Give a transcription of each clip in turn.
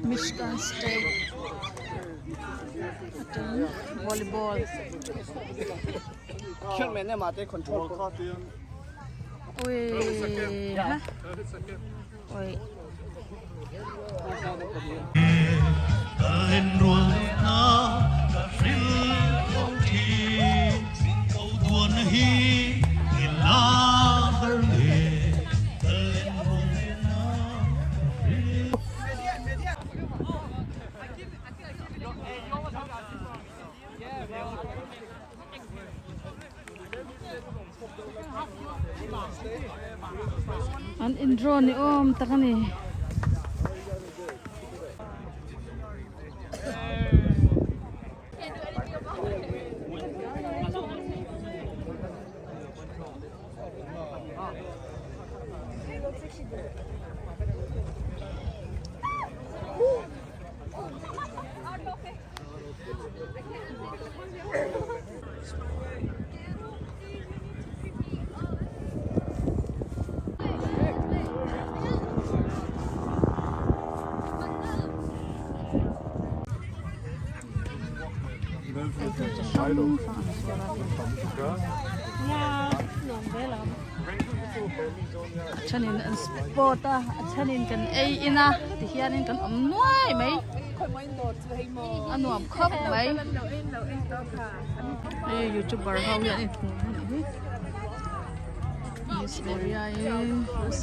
Michigan State volleyball Kêu mẹ này mà tới control ui ha ui lên ruộng nó ril không chi câu tuôn hi nghìn la bờ nghề lên ruộng nó an intro ni om takani chanin an sport a chanin kan ei ina ti hianin kan om nuai mai anuam khop mai ei youtuber hau ya ni this area is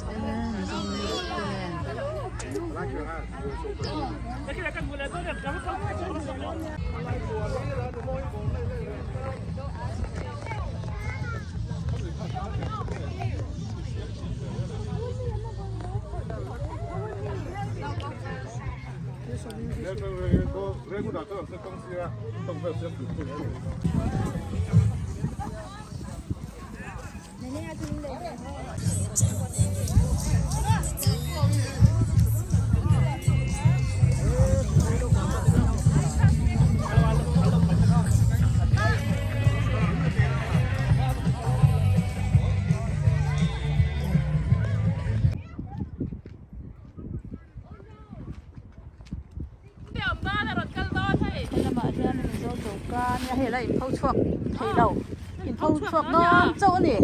nhà hệ là in phâu chuộc thấy đâu in phâu chuộc nó chỗ nè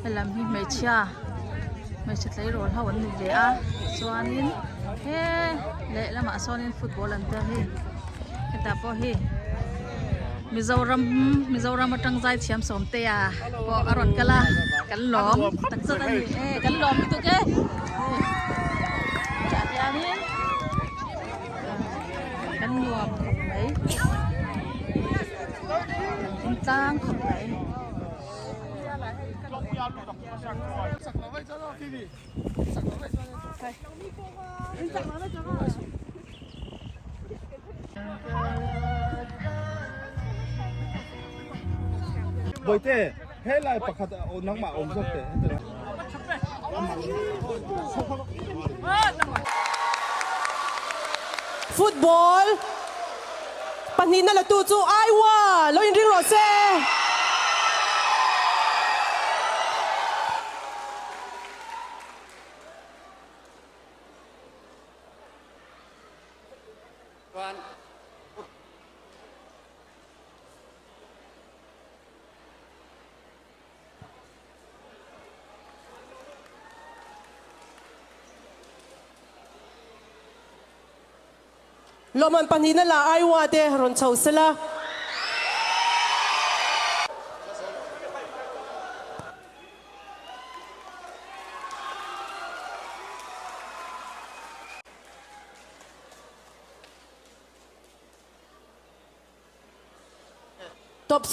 làm hi mấy chia lấy rồi hao vẫn được à xoanin he lệ là mà xoanin football lần tới hi cái ta po hi Mizoram mà trăng dài chiếm sớm tê à po aron kala cắn lóm tắc rất là cắn lóm itu ke cắn luộc khập đấy chúng ta khập đấy bởi thế hết lại bạc hạt nắng mà ôm rất thế football panin na la tu chu ai wa lo in ring ro se Loman panina la ai wa de ron chau sela top